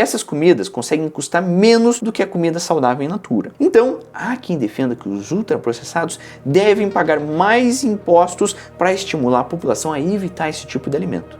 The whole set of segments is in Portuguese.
essas comidas conseguem custar menos do que a comida saudável in natura. Então, há quem defenda que os ultraprocessados devem pagar mais impostos para estimular a população a evitar esse tipo de alimento.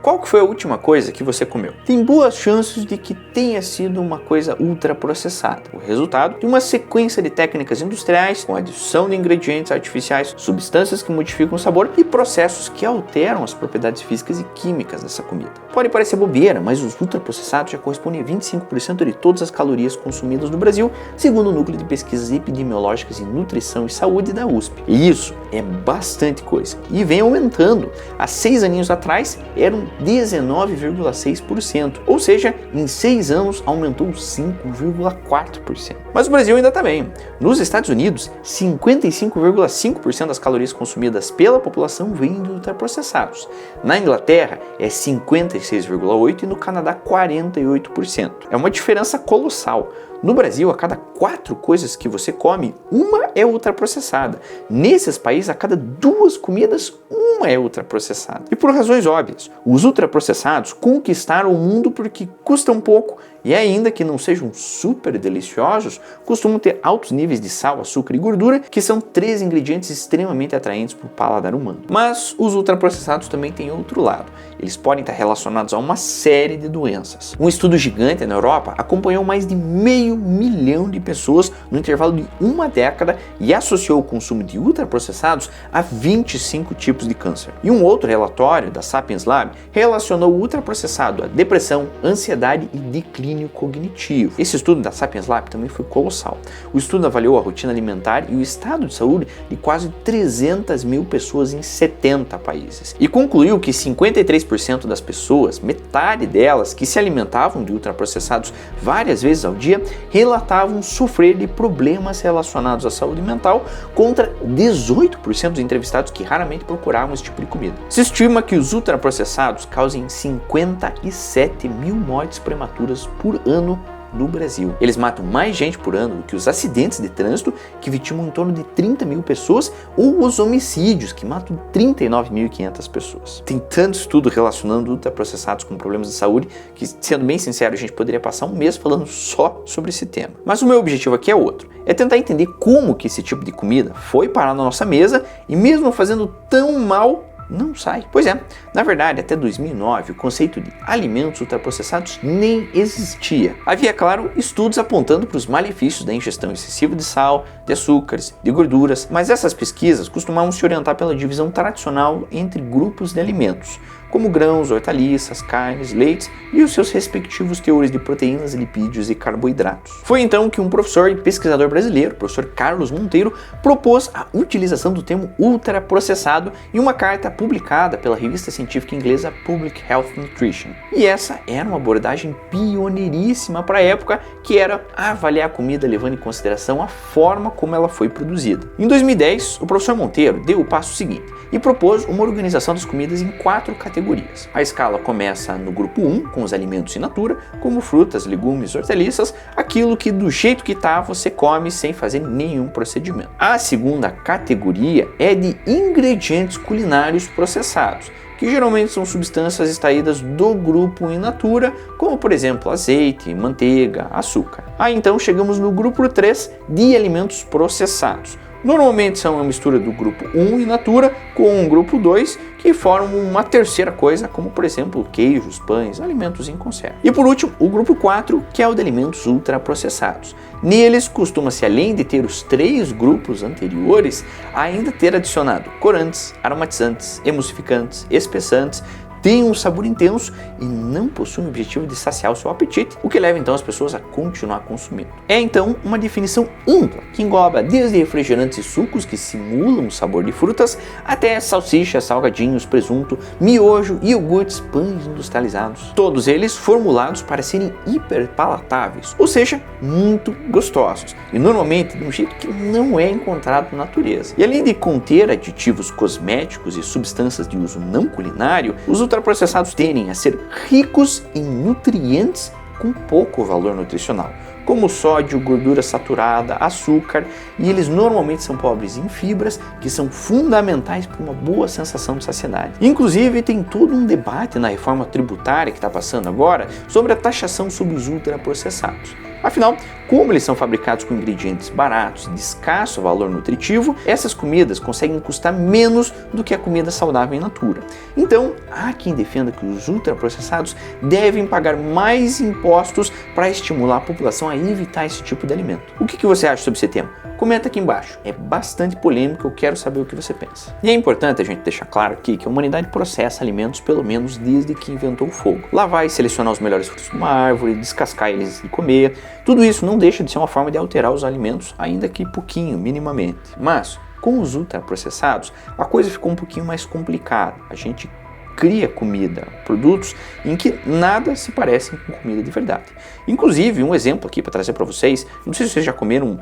Qual que foi a última coisa que você comeu? Tem boas chances de que tenha sido uma coisa ultraprocessada, o resultado de uma sequência de técnicas industriais com adição de ingredientes artificiais, substâncias que modificam o sabor e processos que alteram as propriedades físicas e químicas dessa comida. Pode parecer bobeira, mas os ultraprocessados já correspondem a 25% de todas as calorias consumidas no Brasil, segundo o Núcleo de Pesquisas Epidemiológicas em Nutrição e Saúde da USP. E isso é bastante coisa e vem aumentando. Há 6 aninhos atrás eram 19,6%, ou seja, em 6 anos aumentou 5,4%. Mas o Brasil ainda está bem. Nos Estados Unidos, 55,5% das calorias consumidas pela população vêm de ultraprocessados. Na Inglaterra é 56,8% e no Canadá 48%. É uma diferença colossal. No Brasil, a cada 4 coisas que você come, uma é ultraprocessada. Nesses países, a cada 2 comidas, uma é ultraprocessada. E por razões óbvias, os ultraprocessados conquistaram o mundo porque custam pouco e ainda que não sejam super deliciosos, costumam ter altos níveis de sal, açúcar e gordura, que são 3 ingredientes extremamente atraentes para o paladar humano. Mas os ultraprocessados também têm outro lado. Eles podem estar relacionados a uma série de doenças. Um estudo gigante na Europa acompanhou mais de 500 mil de pessoas no intervalo de uma década e associou o consumo de ultraprocessados a 25 tipos de câncer. E um outro relatório da Sapiens Lab relacionou o ultraprocessado a depressão, ansiedade e declínio cognitivo. Esse estudo da Sapiens Lab também foi colossal. O estudo avaliou a rotina alimentar e o estado de saúde de quase 300 mil pessoas em 70 países e concluiu que 53% das pessoas, metade delas que se alimentavam de ultraprocessados várias vezes ao dia, relatavam sofrer de problemas relacionados à saúde mental, contra 18% dos entrevistados que raramente procuravam esse tipo de comida. Se estima que os ultraprocessados causem 57 mil mortes prematuras por ano no Brasil. Eles matam mais gente por ano do que os acidentes de trânsito, que vitimam em torno de 30 mil pessoas, ou os homicídios, que matam 39.500 pessoas. Tem tanto estudo relacionando ultraprocessados com problemas de saúde que, sendo bem sincero, a gente poderia passar um mês falando só sobre esse tema. Mas o meu objetivo aqui é outro. É tentar entender como que esse tipo de comida foi parar na nossa mesa e mesmo fazendo tão mal, não sai. Pois é, na verdade, até 2009, o conceito de alimentos ultraprocessados nem existia. Havia, claro, estudos apontando para os malefícios da ingestão excessiva de sal, de açúcares, de gorduras, mas essas pesquisas costumavam se orientar pela divisão tradicional entre grupos de alimentos, como grãos, hortaliças, carnes, leites e os seus respectivos teores de proteínas, lipídios e carboidratos. Foi então que um professor e pesquisador brasileiro, o professor Carlos Monteiro, propôs a utilização do termo ultraprocessado em uma carta publicada pela revista científica inglesa Public Health Nutrition. E essa era uma abordagem pioneiríssima para a época, que era avaliar a comida levando em consideração a forma como ela foi produzida. Em 2010, o professor Monteiro deu o passo seguinte e propôs uma organização das comidas em 4 categorias. A escala começa no grupo 1, com os alimentos in natura, como frutas, legumes, hortaliças, aquilo que do jeito que tá você come sem fazer nenhum procedimento. A segunda categoria é de ingredientes culinários processados, que geralmente são substâncias extraídas do grupo in natura, como por exemplo azeite, manteiga, açúcar. Aí então chegamos no grupo 3 de alimentos processados. Normalmente são uma mistura do grupo 1 in natura com o grupo 2, que formam uma terceira coisa, como por exemplo queijos, pães, alimentos em conserva. E por último, o grupo 4, que é o de alimentos ultraprocessados. Neles costuma-se, além de ter os 3 grupos anteriores, ainda ter adicionado corantes, aromatizantes, emulsificantes, espessantes, tem um sabor intenso e não possui o objetivo de saciar o seu apetite, o que leva então as pessoas a continuar consumindo. É então uma definição ampla, que engloba desde refrigerantes e sucos que simulam o sabor de frutas, até salsichas, salgadinhos, presunto, miojo, iogurtes, pães industrializados. Todos eles formulados para serem hiperpalatáveis, ou seja, muito gostosos, e normalmente de um jeito que não é encontrado na natureza. E além de conter aditivos cosméticos e substâncias de uso não culinário, os ultraprocessados tendem a ser ricos em nutrientes com pouco valor nutricional, como sódio, gordura saturada, açúcar, e eles normalmente são pobres em fibras, que são fundamentais para uma boa sensação de saciedade. Inclusive, tem todo um debate na reforma tributária que está passando agora sobre a taxação sobre os ultraprocessados. Afinal, como eles são fabricados com ingredientes baratos e de escasso valor nutritivo, essas comidas conseguem custar menos do que a comida saudável in natura. Então, há quem defenda que os ultraprocessados devem pagar mais impostos para estimular a população a evitar esse tipo de alimento. O que você acha sobre esse tema? Comenta aqui embaixo. É bastante polêmico, eu quero saber o que você pensa. E é importante a gente deixar claro aqui que a humanidade processa alimentos pelo menos desde que inventou o fogo. Lavar e selecionar os melhores frutos de uma árvore, descascar eles e comer, tudo isso não deixa de ser uma forma de alterar os alimentos, ainda que pouquinho, minimamente. Mas, com os ultraprocessados, a coisa ficou um pouquinho mais complicada. A gente cria comida, produtos em que nada se parecem com comida de verdade. Inclusive, um exemplo aqui para trazer para vocês, não sei se vocês já comeram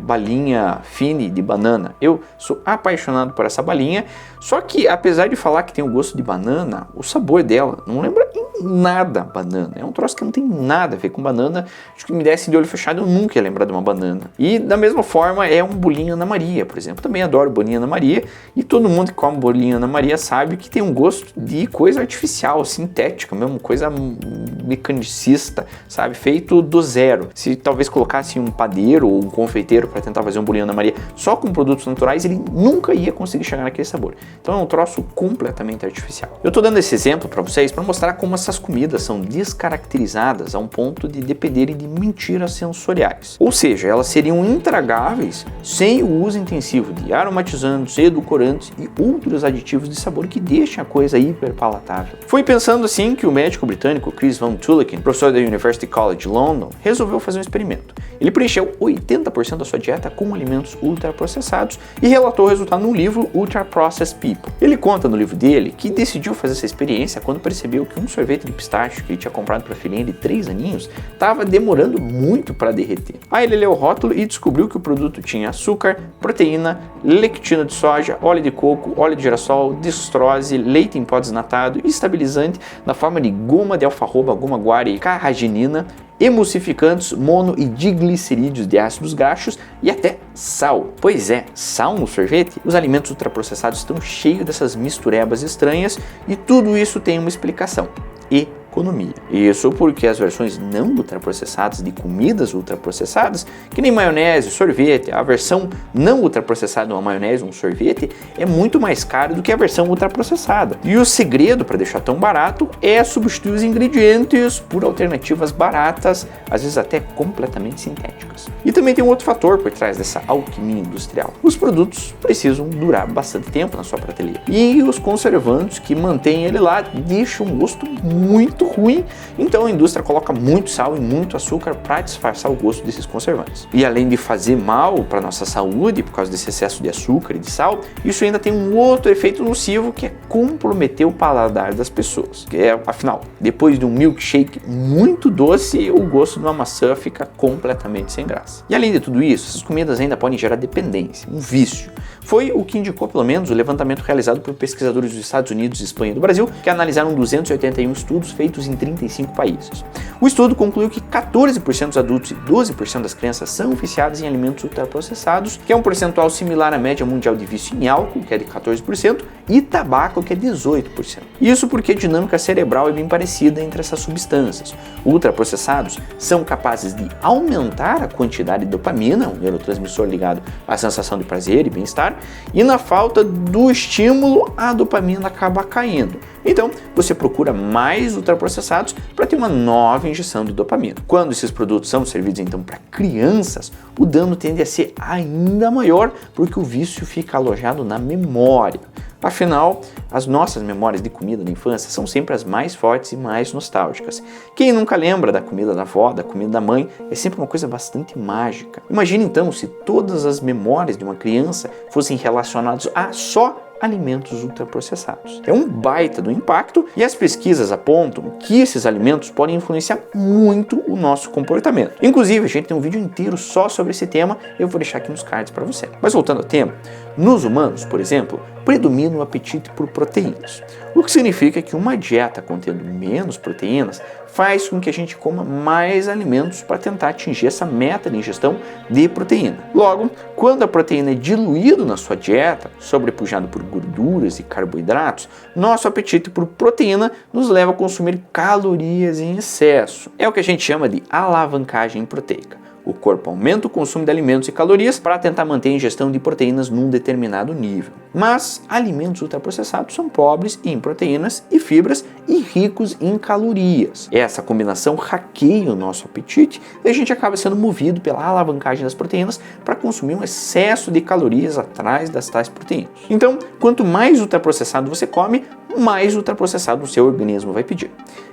balinha fine de banana. Eu sou apaixonado por essa balinha, só que apesar de falar que tem o gosto de banana, o sabor dela não lembra em nada banana. É um troço que não tem nada a ver com banana. Acho que me desse de olho fechado eu nunca ia lembrar de uma banana. E da mesma forma é um bolinho Ana Maria, por exemplo. Também adoro bolinho Ana Maria e todo mundo que come bolinho Ana Maria sabe que tem um gosto de coisa artificial, sintética mesmo, coisa mecanicista, sabe? Feito do zero. Se talvez colocasse um padeiro ou um confeiteiro para tentar fazer um bolinho Ana Maria só com produtos naturais, ele nunca ia conseguir chegar naquele sabor. Então é um troço completamente artificial. Eu tô dando esse exemplo para vocês para mostrar como essas comidas são descaracterizadas a um ponto de dependerem de mentiras sensoriais. Ou seja, elas seriam intragáveis sem o uso intensivo de aromatizantes, edulcorantes e outros aditivos de sabor que deixam a coisa hiper palatável. Foi pensando assim que o médico britânico Chris Van Tulleken, professor da University College London, resolveu fazer um experimento. Ele preencheu 80% da sua dieta com alimentos ultraprocessados e relatou o resultado no livro Ultra Processed People. Ele conta no livro dele que decidiu fazer essa experiência quando percebeu que um sorvete de pistache que ele tinha comprado para a filhinha de 3 aninhos estava demorando muito para derreter. Aí ele leu o rótulo e descobriu que o produto tinha açúcar, proteína, lectina de soja, óleo de coco, óleo de girassol, destrose, leite em pó desnatado e estabilizante na forma de goma de alfarroba, goma guar e carragenina, emulsificantes, mono e diglicerídeos de ácidos graxos e até sal. Pois é, sal no sorvete? Os alimentos ultraprocessados estão cheios dessas misturebas estranhas e tudo isso tem uma explicação. Economia. Isso porque as versões não ultraprocessadas de comidas ultraprocessadas, que nem maionese, sorvete, a versão não ultraprocessada de uma maionese, um sorvete, é muito mais cara do que a versão ultraprocessada. E o segredo para deixar tão barato é substituir os ingredientes por alternativas baratas, às vezes até completamente sintéticas. E também tem um outro fator por trás dessa alquimia industrial. Os produtos precisam durar bastante tempo na sua prateleira. E os conservantes que mantêm ele lá deixam um gosto muito ruim, então a indústria coloca muito sal e muito açúcar para disfarçar o gosto desses conservantes. E além de fazer mal para nossa saúde por causa desse excesso de açúcar e de sal, isso ainda tem um outro efeito nocivo que é comprometer o paladar das pessoas. Afinal, depois de um milkshake muito doce, o gosto de uma maçã fica completamente sem graça. E além de tudo isso, essas comidas ainda podem gerar dependência, um vício. Foi o que indicou pelo menos o levantamento realizado por pesquisadores dos Estados Unidos, Espanha e do Brasil, que analisaram 281 estudos feitos em 35 países. O estudo concluiu que 14% dos adultos e 12% das crianças são viciados em alimentos ultraprocessados, que é um percentual similar à média mundial de vício em álcool, que é de 14%, e tabaco, que é 18%. Isso porque a dinâmica cerebral é bem parecida entre essas substâncias. Ultraprocessados são capazes de aumentar a quantidade de dopamina, um neurotransmissor ligado à sensação de prazer e bem-estar, e na falta do estímulo, a dopamina acaba caindo. Então, você procura mais ultraprocessados para ter uma nova injeção de dopamina. Quando esses produtos são servidos então para crianças, o dano tende a ser ainda maior porque o vício fica alojado na memória. Afinal, as nossas memórias de comida da infância são sempre as mais fortes e mais nostálgicas. Quem nunca lembra da comida da avó, da comida da mãe, é sempre uma coisa bastante mágica. Imagine então se todas as memórias de uma criança fossem relacionadas a só alimentos ultraprocessados. É um baita do impacto e as pesquisas apontam que esses alimentos podem influenciar muito o nosso comportamento. Inclusive, a gente tem um vídeo inteiro só sobre esse tema, eu vou deixar aqui nos cards para você. Mas voltando ao tema, Nos humanos, por exemplo, predomina o apetite por proteínas, o que significa que uma dieta contendo menos proteínas faz com que a gente coma mais alimentos para tentar atingir essa meta de ingestão de proteína. Logo, quando a proteína é diluída na sua dieta, sobrepujado por gorduras e carboidratos, nosso apetite por proteína nos leva a consumir calorias em excesso. É o que a gente chama de alavancagem proteica. O corpo aumenta o consumo de alimentos e calorias para tentar manter a ingestão de proteínas num determinado nível. Mas alimentos ultraprocessados são pobres em proteínas e fibras e ricos em calorias. Essa combinação hackeia o nosso apetite e a gente acaba sendo movido pela alavancagem das proteínas para consumir um excesso de calorias atrás das tais proteínas. Então, quanto mais ultraprocessado você come, mais ultraprocessado o seu organismo vai pedir.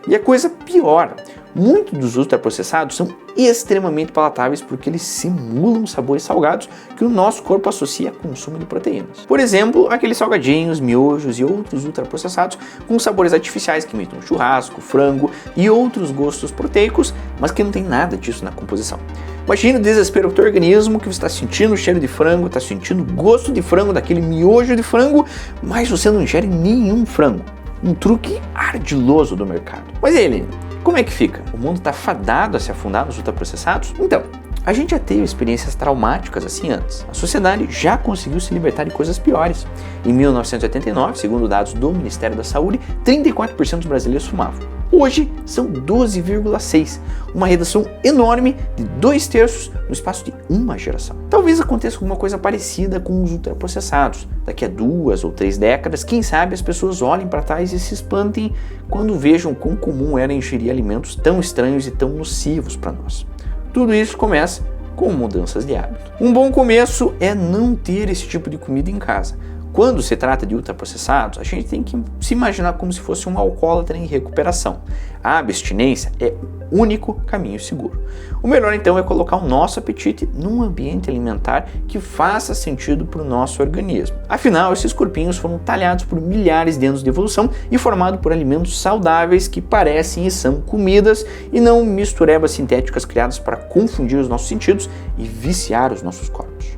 E a coisa piora. Muitos dos ultraprocessados são extremamente palatáveis porque eles simulam sabores salgados que o nosso corpo associa a consumo de proteínas. Por exemplo, aqueles salgadinhos, miojos e outros ultraprocessados com sabores artificiais que imitam churrasco, frango e outros gostos proteicos, mas que não tem nada disso na composição. Imagine o desespero do teu organismo que você está sentindo o cheiro de frango, está sentindo o gosto de frango, daquele miojo de frango, mas você não ingere nenhum frango. Um truque ardiloso do mercado. Mas e aí, como é que fica? O mundo está fadado a se afundar nos ultraprocessados? Então, a gente já teve experiências traumáticas assim antes. A sociedade já conseguiu se libertar de coisas piores. Em 1989, segundo dados do Ministério da Saúde, 34% dos brasileiros fumavam. Hoje são 12,6%, uma redução enorme de 2/3 no espaço de uma geração. Talvez aconteça alguma coisa parecida com os ultraprocessados. Daqui a 2 ou 3 décadas, quem sabe as pessoas olhem para trás e se espantem quando vejam quão comum era ingerir alimentos tão estranhos e tão nocivos para nós. Tudo isso começa com mudanças de hábito. Um bom começo é não ter esse tipo de comida em casa. Quando se trata de ultraprocessados, a gente tem que se imaginar como se fosse um alcoólatra em recuperação. A abstinência é o único caminho seguro. O melhor então é colocar o nosso apetite num ambiente alimentar que faça sentido para o nosso organismo. Afinal, esses corpinhos foram talhados por milhares de anos de evolução e formados por alimentos saudáveis que parecem e são comidas e não misturebas sintéticas criadas para confundir os nossos sentidos e viciar os nossos corpos.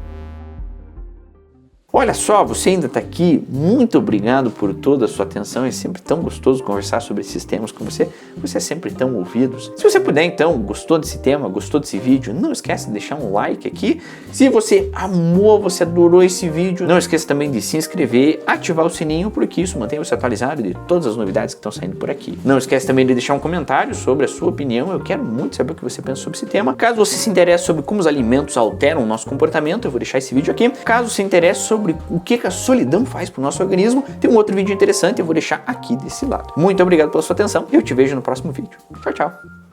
Olha só, você ainda está aqui, muito obrigado por toda a sua atenção, é sempre tão gostoso conversar sobre esses temas com você, você é sempre tão ouvido. Se você puder então, gostou desse tema, gostou desse vídeo, não esquece de deixar um like aqui. Se você amou, você adorou esse vídeo, não esqueça também de se inscrever, ativar o sininho, porque isso mantém você atualizado de todas as novidades que estão saindo por aqui. Não esquece também de deixar um comentário sobre a sua opinião, eu quero muito saber o que você pensa sobre esse tema. Caso você se interesse sobre como os alimentos alteram o nosso comportamento, eu vou deixar esse vídeo aqui. Caso se interesse sobre o que a solidão faz para o nosso organismo, tem um outro vídeo interessante, eu vou deixar aqui desse lado. Muito obrigado pela sua atenção e eu te vejo no próximo vídeo. Tchau, tchau!